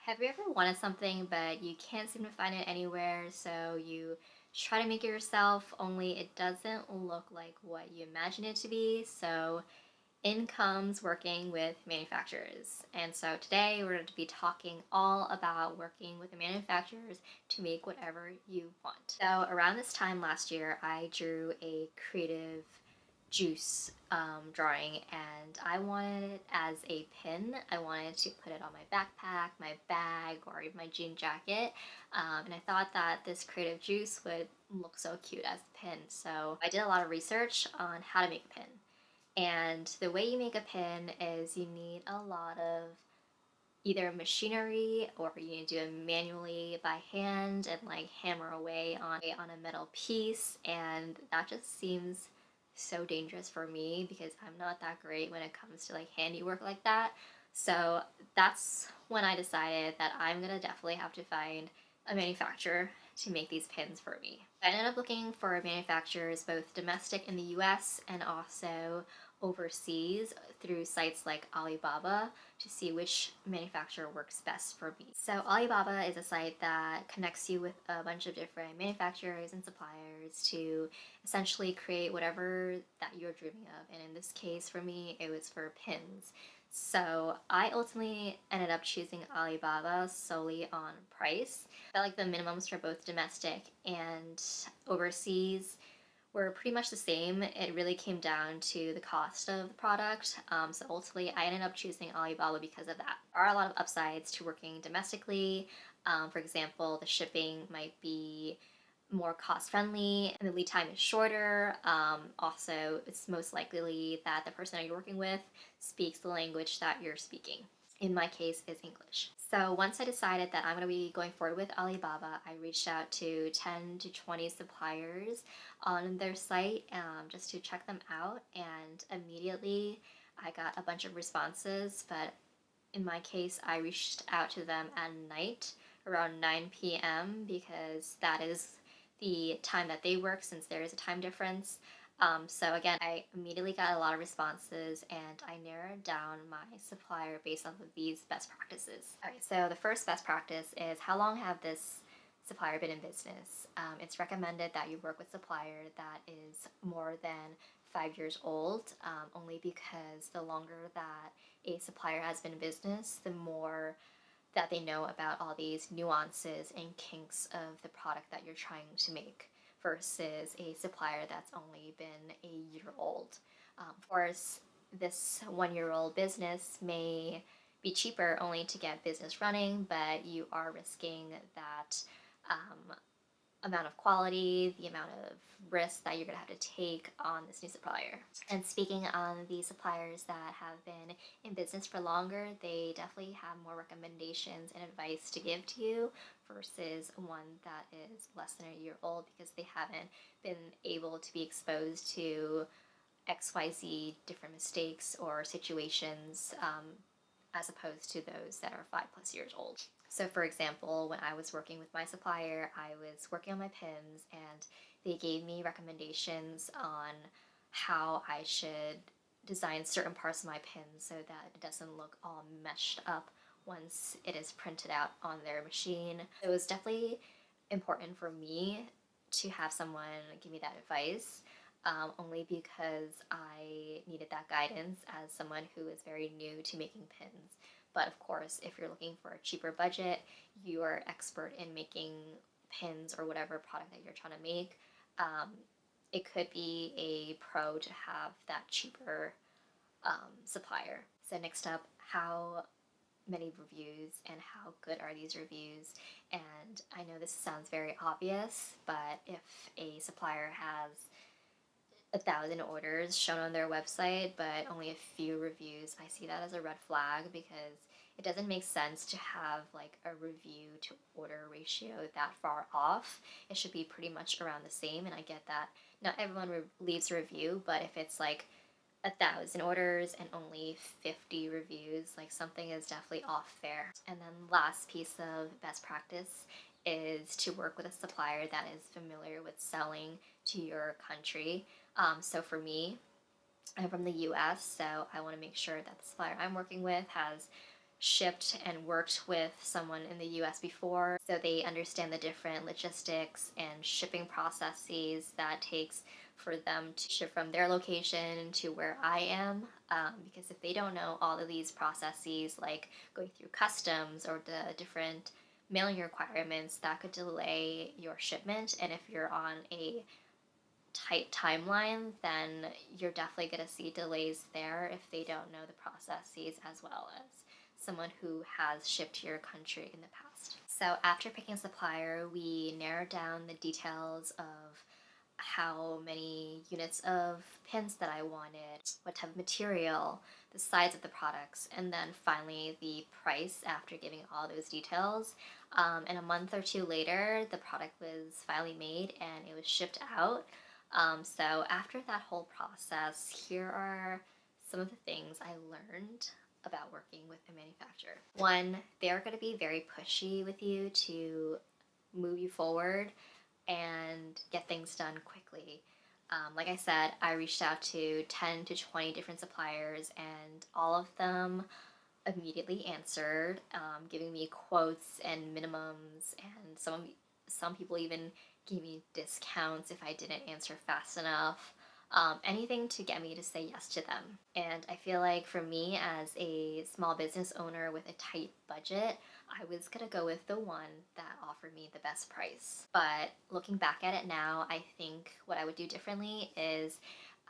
Have you ever wanted something but you can't seem to find it anywhere, so you try to make it yourself, only it doesn't look like what you imagine it to be? So in comes working with manufacturers. And so today we're going to be talking all about working with the manufacturers to make whatever you want. So around this time last year, I drew a creative juice drawing, and I wanted it as a pin. I wanted to put it on my backpack, my bag, or even my jean jacket. And I thought that this creative juice would look so cute as a pin. So I did a lot of research on how to make a pin. And the way you make a pin is you need a lot of either machinery, or you need to do it manually by hand and like hammer away on a metal piece, and that just seems so dangerous for me because I'm not that great when it comes to like handiwork like that. So that's when I decided that I'm gonna definitely have to find a manufacturer to make these pins for me. I ended up looking for manufacturers both domestic in the US and also overseas through sites like Alibaba to see which manufacturer works best for me. So Alibaba is a site that connects you with a bunch of different manufacturers and suppliers to essentially create whatever that you're dreaming of. And in this case for me, it was for pins. So I ultimately ended up choosing Alibaba solely on price. I felt like the minimums for both domestic and overseas were pretty much the same. It really came down to the cost of the product. So ultimately, I ended up choosing Alibaba because of that. There are a lot of upsides to working domestically. For example, the shipping might be more cost friendly and the lead time is shorter. Also, it's most likely that the person that you're working with speaks the language that you're speaking. In my case, is English. So once I decided that I'm going to be going forward with Alibaba, I reached out to 10 to 20 suppliers on their site just to check them out, and immediately I got a bunch of responses. But in my case, I reached out to them at night around 9 p.m. because that is the time that they work since there is a time difference. So again, I immediately got a lot of responses and I narrowed down my supplier based off of these best practices. Okay, so the first best practice is how long have this supplier been in business? It's recommended that you work with supplier that is more than 5 years old, only because the longer that a supplier has been in business, the more that they know about all these nuances and kinks of the product that you're trying to make versus a supplier that's only been a year old. Of course, this 1 year old business may be cheaper only to get business running, but you are risking that amount of quality, the amount of risk that you're going to have to take on this new supplier. And speaking on the suppliers that have been in business for longer, they definitely have more recommendations and advice to give to you versus one that is less than a year old because they haven't been able to be exposed to XYZ different mistakes or situations, as opposed to those that are 5+ years old. So, for example, when I was working with my supplier, I was working on my pins and they gave me recommendations on how I should design certain parts of my pins so that it doesn't look all meshed up once it is printed out on their machine. It was definitely important for me to have someone give me that advice, only because I needed that guidance as someone who is very new to making pins. But of course, if you're looking for a cheaper budget, you are expert in making pins or whatever product that you're trying to make. Um, it could be a pro to have that cheaper supplier. So next up, how many reviews and how good are these reviews? And I know this sounds very obvious, but if a supplier has 1,000 orders shown on their website, but only a few reviews, I see that as a red flag because it doesn't make sense to have like a review to order ratio that far off. It should be pretty much around the same. And I get that not everyone leaves a review, but if it's like 1,000 orders and only 50 reviews, like something is definitely off there. And then last piece of best practice is to work with a supplier that is familiar with selling to your country. So for me, I'm from the US, so I want to make sure that the supplier I'm working with has shipped and worked with someone in the US before, so they understand the different logistics and shipping processes that takes for them to ship from their location to where I am. Because if they don't know all of these processes, like going through customs or the different mailing requirements, that could delay your shipment. And if you're on a tight timeline, then you're definitely going to see delays there if they don't know the processes as well as someone who has shipped to your country in the past. So after picking a supplier, we narrowed down the details of how many units of pins that I wanted, what type of material, the size of the products, and then finally the price after giving all those details. And a month or two later, the product was finally made and it was shipped out. So after that whole process, here are some of the things I learned about working with a manufacturer. One, they're going to be very pushy with you to move you forward and get things done quickly. Like I said, I reached out to 10 to 20 different suppliers, and all of them immediately answered, giving me quotes and minimums, and some people even gave me discounts if I didn't answer fast enough. Anything to get me to say yes to them. And I feel like for me, as a small business owner with a tight budget, I was gonna go with the one that offered me the best price. But looking back at it now, I think what I would do differently is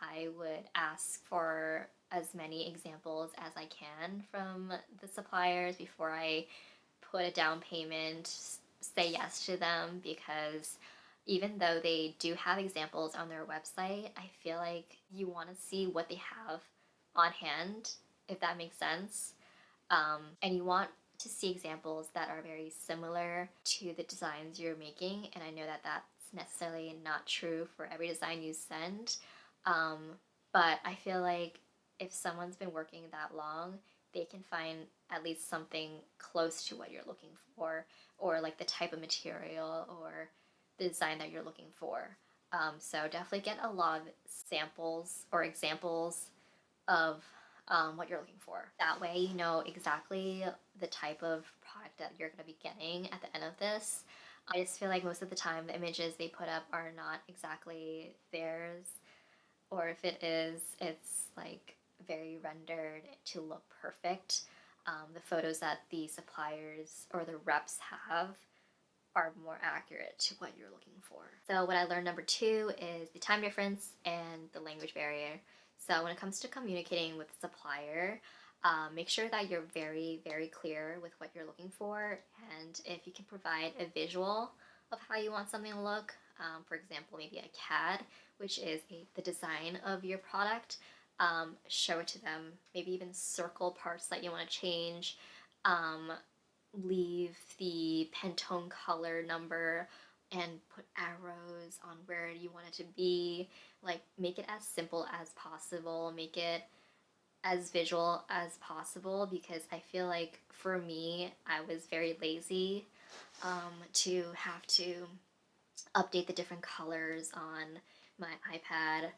I would ask for as many examples as I can from the suppliers before I put a down payment, say yes to them, because even though they do have examples on their website, I feel like you want to see what they have on hand, if that makes sense. And you want to see examples that are very similar to the designs you're making. And I know that that's necessarily not true for every design you send. Um, but I feel like if someone's been working that long, they can find at least something close to what you're looking for, or like the type of material or the design that you're looking for. So definitely get a lot of samples or examples of what you're looking for. That way, you know exactly the type of product that you're going to be getting at the end of this. I just feel like most of the time the images they put up are not exactly theirs, or if it is, it's like very rendered to look perfect. The photos that the suppliers or the reps have are more accurate to what you're looking for. So what I learned number two is the time difference and the language barrier. So when it comes to communicating with the supplier, make sure that you're very, very clear with what you're looking for. And if you can provide a visual of how you want something to look, for example, maybe a CAD, which is the design of your product, show it to them. Maybe even circle parts that you want to change. Um, Leave the Pantone color number and put arrows on where you want it to be. Like, make it as simple as possible, make it as visual as possible, because I feel like for me, I was very lazy to have to update the different colors on my iPad,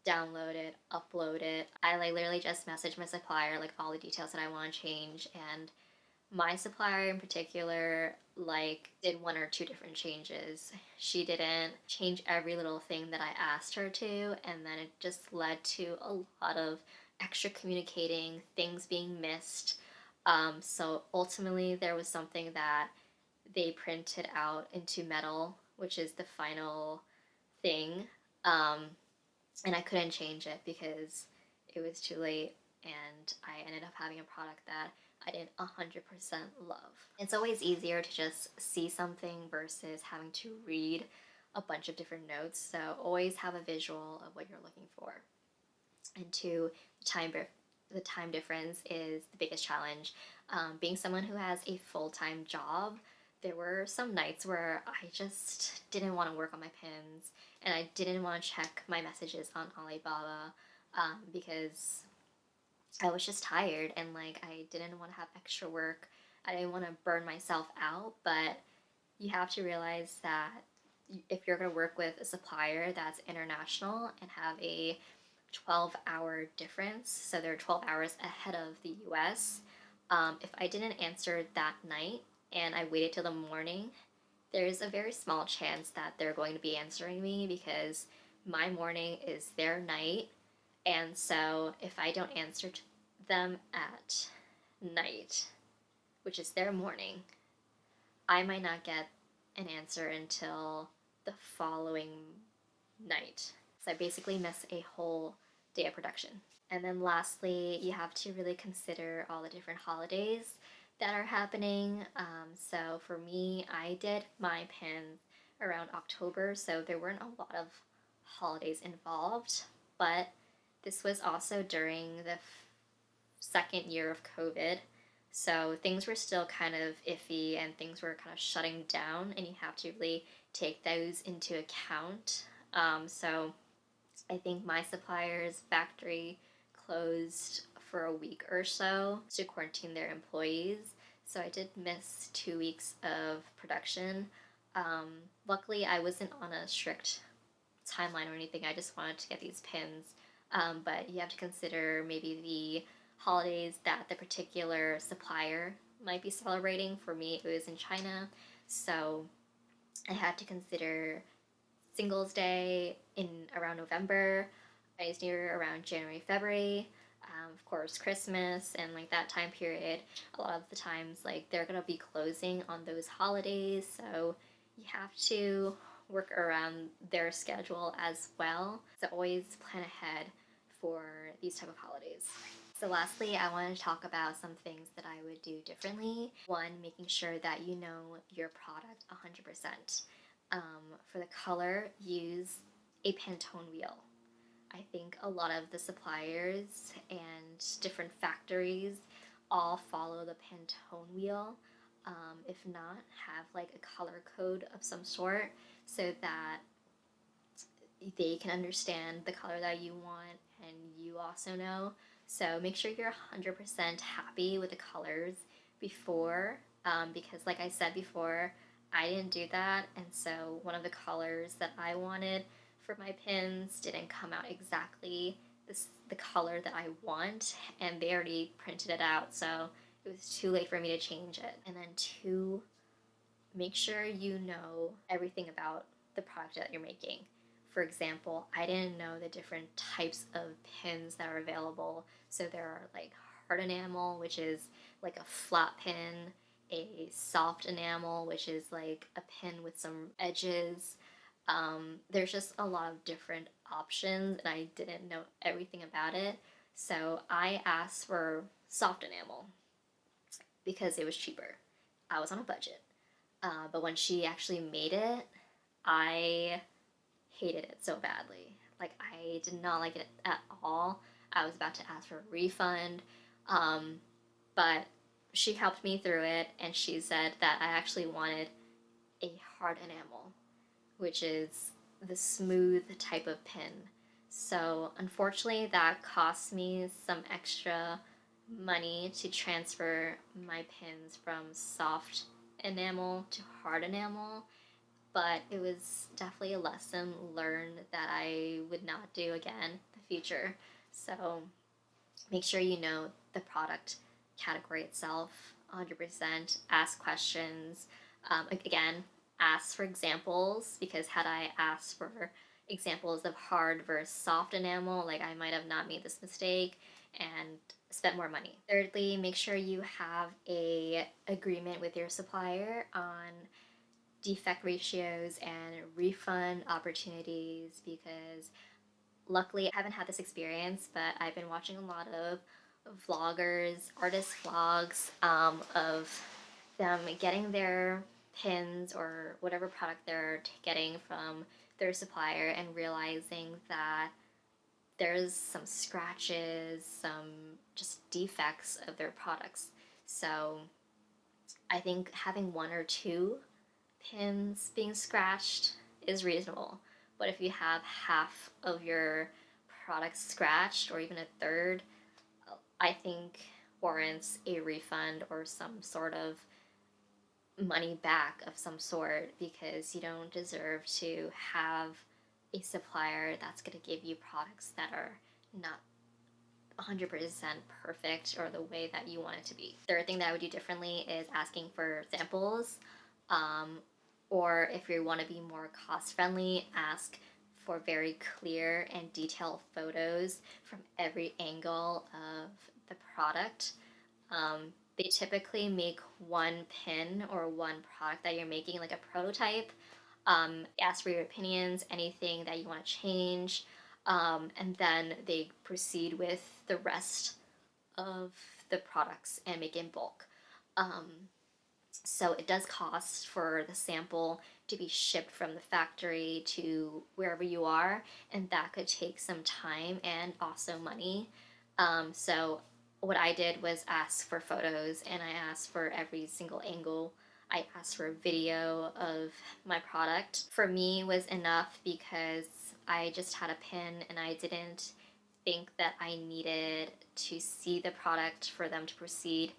download it, upload it. I like literally just message my supplier like all the details that I want to change, and my supplier in particular like did one or two different changes. She didn't change every little thing that I asked her to, and then it just led to a lot of extra communicating, things being missed. So ultimately there was something that they printed out into metal, which is the final thing. Um, and I couldn't change it because it was too late, and I ended up having a product that I didn't 100% love. It's always easier to just see something versus having to read a bunch of different notes, so always have a visual of what you're looking for. And two, the time difference is the biggest challenge. Being someone who has a full-time job, there were some nights where I just didn't want to work on my pins, and I didn't want to check my messages on Alibaba, because I was just tired, and like I didn't want to have extra work. I didn't want to burn myself out, but you have to realize that if you're going to work with a supplier that's international and have a 12-hour difference, so they're 12 hours ahead of the US, If I didn't answer that night and I waited till the morning, there's a very small chance that they're going to be answering me because my morning is their night. And so if I don't answer to them at night, which is their morning, I might not get an answer until the following night. So I basically miss a whole day of production. And then lastly, you have to really consider all the different holidays that are happening. So for me, I did my pin around October, so there weren't a lot of holidays involved. But this was also during the second year of COVID. So things were still kind of iffy and things were kind of shutting down, and you have to really take those into account. So I think my supplier's factory closed for a week or so to quarantine their employees. So I did miss 2 weeks of production. Um, Luckily, I wasn't on a strict timeline or anything. I just wanted to get these pins. But you have to consider maybe the holidays that the particular supplier might be celebrating. For me, it was in China. So I had to consider Singles Day in around November, Chinese New Year around January, February. Of course, Christmas and like that time period. A lot of the times, like they're gonna be closing on those holidays, so you have to work around their schedule as well. So always plan ahead for these type of holidays. So lastly, I want to talk about some things that I would do differently. One, making sure that you know your product 100%. For the color, use a Pantone wheel. I think a lot of the suppliers and different factories all follow the Pantone wheel. If not, have like a color code of some sort so that they can understand the color that you want and you also know. So make sure you're 100% happy with the colors before, because, like I said before, I didn't do that. And so one of the colors that I wanted for my pins didn't come out exactly the color that I want, and they already printed it out. So it was too late for me to change it. And then, two, make sure you know everything about the product that you're making. For example, I didn't know the different types of pins that are available. So there are like hard enamel, which is like a flat pin, a soft enamel, which is like a pin with some edges. There's just a lot of different options, and I didn't know everything about it. So I asked for soft enamel because it was cheaper. I was on a budget. But when she actually made it, I hated it so badly. Like, I did not like it at all. I was about to ask for a refund. Um, but she helped me through it, and she said that I actually wanted a hard enamel, which is the smooth type of pin. So, unfortunately, that cost me some extra money to transfer my pins from soft enamel to hard enamel, but it was definitely a lesson learned that I would not do again in the future. So make sure you know the product category itself 100%. Ask questions. Again, ask for examples, because had I asked for examples of hard versus soft enamel, like I might have not made this mistake and spent more money. Thirdly, make sure you have a agreement with your supplier on defect ratios and refund opportunities, because luckily I haven't had this experience, but I've been watching a lot of vloggers, artist vlogs, of them getting their pins or whatever product they're getting from their supplier and realizing that there's some scratches, some just defects of their products. So I think having one or two pins being scratched is reasonable. But if you have half of your product scratched or even a third, I think warrants a refund or some sort of money back of some sort, because you don't deserve to have a supplier that's going to give you products that are not 100% perfect or the way that you want it to be. Third thing that I would do differently is asking for samples. Um, or if you want to be more cost friendly, ask for very clear and detailed photos from every angle of the product. They typically make one pin or one product that you're making, like a prototype. Ask for your opinions, anything that you want to change, and then they proceed with the rest of the products and make in bulk. Um, so it does cost for the sample to be shipped from the factory to wherever you are, and that could take some time and also money. So what I did was ask for photos, and I asked for every single angle. I asked for a video of my product. For me, was enough because I just had a pin, and I didn't think that I needed to see the product for them to proceed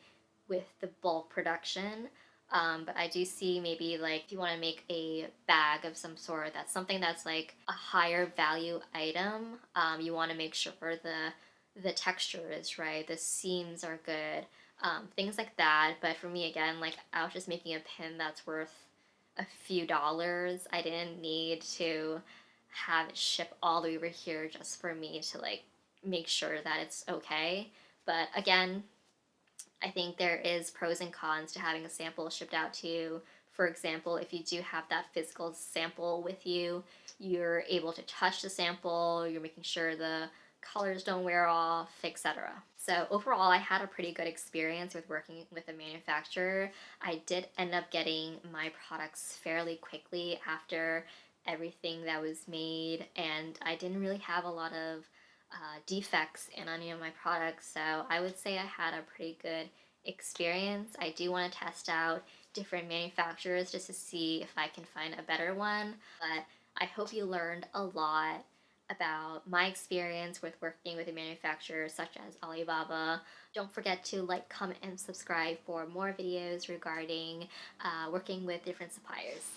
with the bulk production. But I do see maybe like if you want to make a bag of some sort, that's something that's like a higher value item. You want to make sure the texture is right, the seams are good, things like that. But for me, again, like I was just making a pin that's worth a few dollars. I didn't need to have it ship all the way over here just for me to like make sure that it's okay. But again, I think there is pros and cons to having a sample shipped out to you. For example, if you do have that physical sample with you, you're able to touch the sample, you're making sure the colors don't wear off, etc. So overall, I had a pretty good experience with working with a manufacturer. I did end up getting my products fairly quickly after everything that was made, and I didn't really have a lot of defects in any of my products. So I would say I had a pretty good experience. I do want to test out different manufacturers just to see if I can find a better one. But I hope you learned a lot about my experience with working with a manufacturer such as Alibaba. Don't forget to like, comment, and subscribe for more videos regarding working with different suppliers.